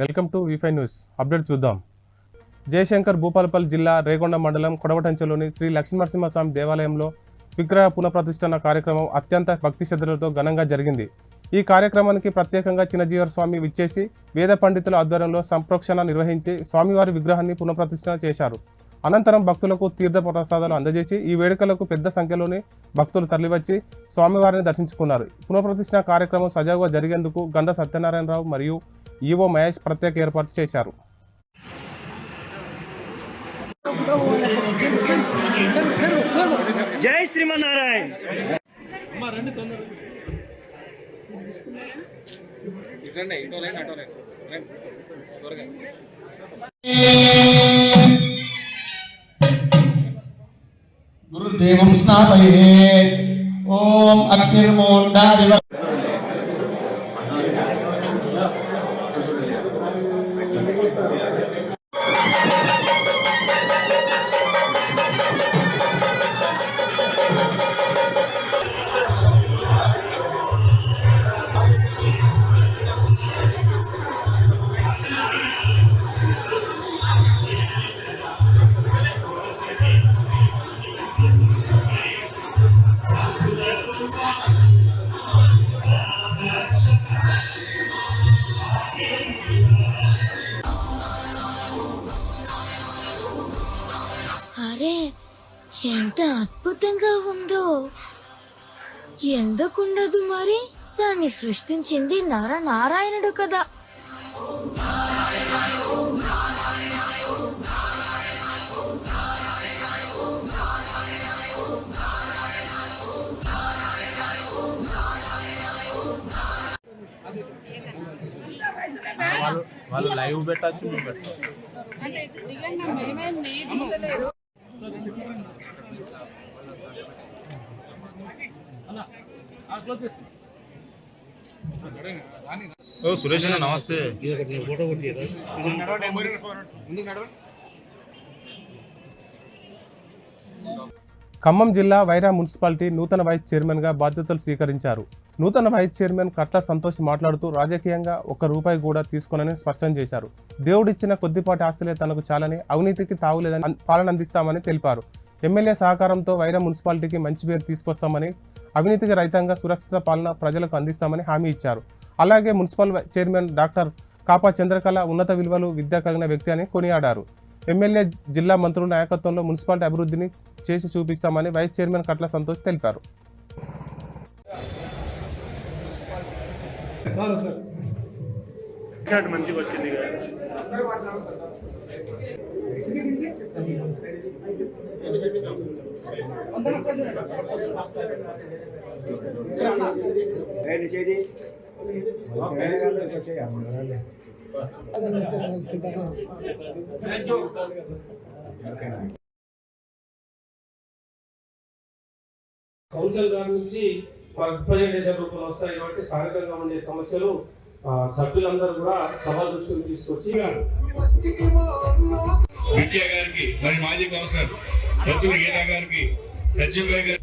Welcome to వి5 news update చూద్దాం. జయశంకర్ భూపాలపల్లి జిల్లా రేగొండ మండలం కొడవటంచలోని శ్రీ లక్ష్మీనరసింహస్వామి దేవాలయంలో విగ్రహ పునఃప్రతిష్ఠన కార్యక్రమం అత్యంత భక్తి శ్రద్ధలతో ఘనంగా జరిగింది. ఈ కార్యక్రమానికి ప్రత్యేకంగా చిన్నజీవర స్వామి విచ్చేసి వేద పండితుల ఆధ్వర్యంలో సంప్రోక్షణ నిర్వహించి స్వామివారి విగ్రహాన్ని పునఃప్రతిష్ఠన చేశారు. అనంతరం భక్తులకు తీర్థ ప్రసాదాలు అందజేసి ఈ వేడుకలకు పెద్ద సంఖ్యలోని భక్తులు తరలివచ్చి స్వామివారిని దర్శించుకున్నారు. పునఃప్రతిష్ఠన కార్యక్రమం సజావుగా జరిగేందుకు గండ సత్యనారాయణరావు మరియు ఈవో మహేష్ ప్రత్యేక ఏర్పాటు చేశారు. జై శ్రీమన్నారాయణ. గురుదేవం స్నాపయేత్. ఓం అగ్నిర్మోండాదివ అరే ఎంత అద్భుతంగా ఉందో! ఎందుకుండదు మరి? దాన్ని సృష్టించింది నారాయణుడు కదా. వాళ్ళు లైవ్ పెట్టచ్చు. సురేష్ అన్న నమస్తే. ఖమ్మం జిల్లా వైరా మున్సిపాలిటీ నూతన వైస్ చైర్మన్ గా బాధ్యతలు స్వీకరించారు. నూతన వైస్ చైర్మన్ కట్ల సంతోష్ మాట్లాడుతూ రాజకీయంగా ₹1 కూడా తీసుకోనని స్పష్టం చేశారు. దేవుడిచ్చిన కొద్దిపాటి ఆస్తులే తనకు చాలని, అవినీతికి తావులేదని పాలన అందిస్తామని తెలిపారు. ఎమ్మెల్యే సహకారంతో వైరా మున్సిపాలిటీకి మంచి పేరు తీసుకొస్తామని, అవినీతికి రహితంగా సురక్షిత పాలన ప్రజలకు అందిస్తామని హామీ ఇచ్చారు. అలాగే మున్సిపల్ చైర్మన్ డాక్టర్ కాపా చంద్రకళ ఉన్నత విలువలు, విద్య కలిగిన వ్యక్తి అని కొనియాడారు. ఎమ్మెల్యే, జిల్లా మంత్రుల నాయకత్వంలో మున్సిపాలిటీ అభివృద్ధిని చేసి చూపిస్తామని వైస్ చైర్మన్ కట్ల సంతోష్ తెలిపారు. మంచిగా వచ్చింది. కౌన్సిల్ గారి నుంచి రిప్రజెంటేషన్ రూపంలో వస్తాయి కాబట్టి స్థానికంగా ఉండే సమస్యలు సభ్యులందరూ కూడా సభ దృష్టికి తీసుకొచ్చి విద్యా గారికి, మరి మాజీ కౌన్సిలర్ రతుల గీతా గారికి, గారికి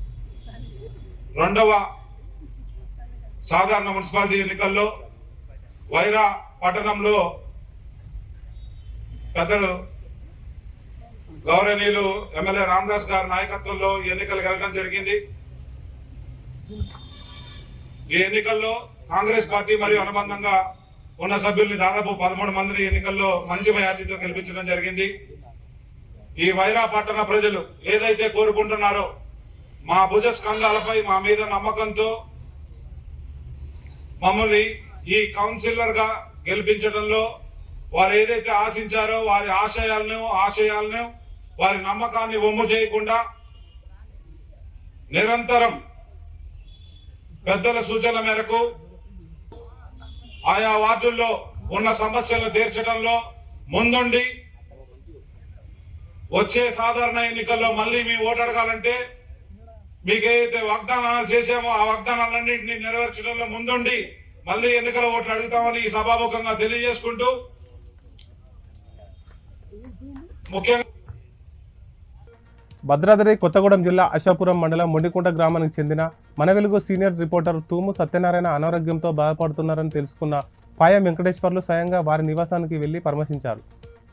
2వ సాధారణ మున్సిపాలిటీ ఎన్నికల్లో వైరా పట్టణంలో పెద్దలు గౌరవనీయులు ఎమ్మెల్యే రామదాస్ గారి నాయకత్వంలో ఎన్నికలు జరగడం జరిగింది. ఈ ఎన్నికల్లో కాంగ్రెస్ పార్టీ మరియు అనుబంధంగా ఉన్న సభ్యుల్ని దాదాపు 13 మందిని ఎన్నికల్లో మంచి మెజార్టీతో గెలిపించడం జరిగింది. ఈ వైరా పట్టణ ప్రజలు ఏదైతే కోరుకుంటున్నారో, మా భుజ స్కంధాలపై మా మీద నమ్మకంతో మమ్మల్ని ఈ కౌన్సిలర్ గా గెలిపించడంలో వారు ఏదైతే ఆశించారో వారి ఆశయాలను వారి నమ్మకాన్ని వమ్ము చేయకుండా నిరంతరం పెద్దల సూచనల మేరకు ఆయా వార్డుల్లో ఉన్న సమస్యలను తీర్చడంలో ముందుండి వచ్చే సాధారణ ఎన్నికల్లో మళ్ళీ మీ ఓటు అడగాలంటే మీకు ఏదైతే వాగ్దానాలు చేసామో ఆ వాగ్దానాలన్నింటినీ నెరవేర్చడంలో ముందుండి మళ్ళీ ఎన్నికల ఓట్లు అడుగుతామని ఈ సభాముఖంగా తెలియజేసుకుంటూ, ముఖ్యంగా భద్రాద్రి కొత్తగూడెం జిల్లా అశాపురం మండలం మొండికుంట గ్రామానికి చెందిన మన వెలుగు సీనియర్ రిపోర్టర్ తూము సత్యనారాయణ అనారోగ్యంతో బాధపడుతున్నారని తెలుసుకున్న పాయ వెంకటేశ్వర్లు స్వయంగా వారి నివాసానికి వెళ్లి పరామర్శించారు.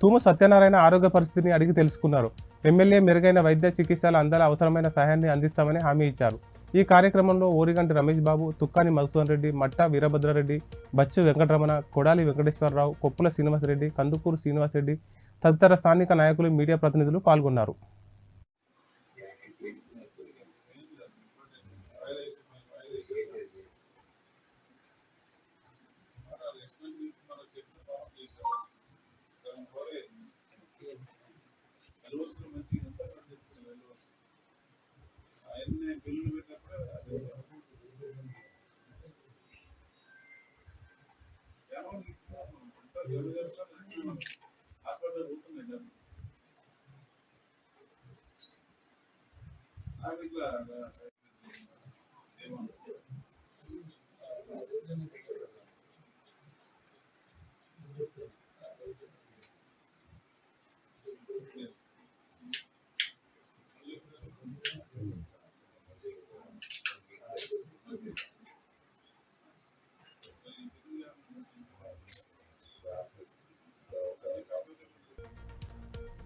తూము సత్యనారాయణ ఆరోగ్య పరిస్థితిని అడిగి తెలుసుకున్నారు. ఎమ్మెల్యే మెరుగైన వైద్య చికిత్సలు అందాల అవసరమైన సహాయాన్ని అందిస్తామని హామీ ఇచ్చారు. ఈ కార్యక్రమంలో ఓరిగంటి రమేష్ బాబు, తుక్కాని మధుసూదన్ రెడ్డి, మట్టా వీరభద్రారెడ్డి, బచ్చు వెంకటరమణ, కొడాలి వెంకటేశ్వరరావు, కొప్పుల శ్రీనివాసరెడ్డి, కందుకూరు శ్రీనివాసరెడ్డి తదితర స్థానిక నాయకులు, మీడియా ప్రతినిధులు పాల్గొన్నారు.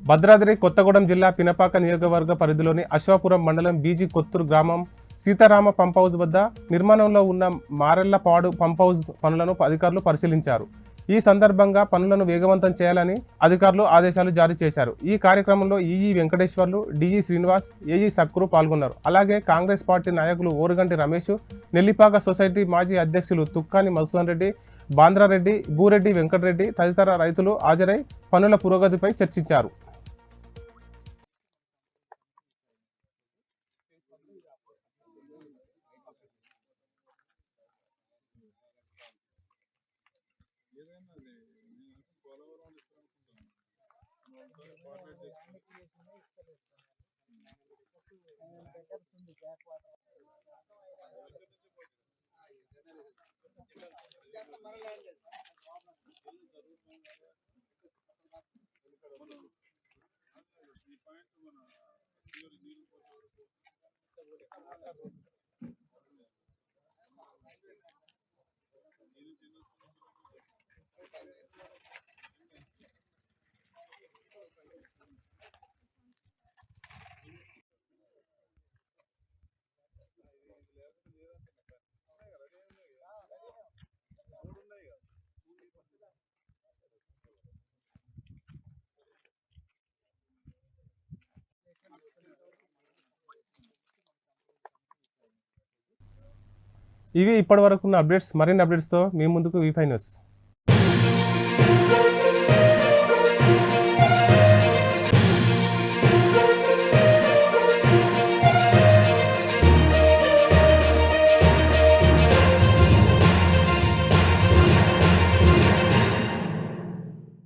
భద్రాద్రి కొత్తగూడెం జిల్లా పినపాక నియోజకవర్గ పరిధిలోని అశ్వాపురం మండలం బీజీ కొత్తూరు గ్రామం సీతారామ పంప్ హౌస్ వద్ద నిర్మాణంలో ఉన్న మారెళ్లపాడు పంప్ హౌస్ పనులను అధికారులు పరిశీలించారు. ఈ సందర్భంగా పనులను వేగవంతం చేయాలని అధికారులు ఆదేశాలు జారీ చేశారు. ఈ కార్యక్రమంలో EE Venkateswarlu, DE Srinivas, AE Sakru పాల్గొన్నారు. అలాగే కాంగ్రెస్ పార్టీ నాయకులు ఓరుగంటి రమేష్, నెల్లిపాక సొసైటీ మాజీ అధ్యక్షులు తుక్కాని మధుసూదన్ రెడ్డి, బాంద్రారెడ్డి, భూరెడ్డి వెంకటరెడ్డి తదితర రైతులు హాజరై పనుల పురోగతిపై చర్చించారు. ఇవి ఇప్పటివరకు ఉన్న అప్డేట్స్. మరిన్ని అప్డేట్స్తో మీ ముందుకు V5 న్యూస్.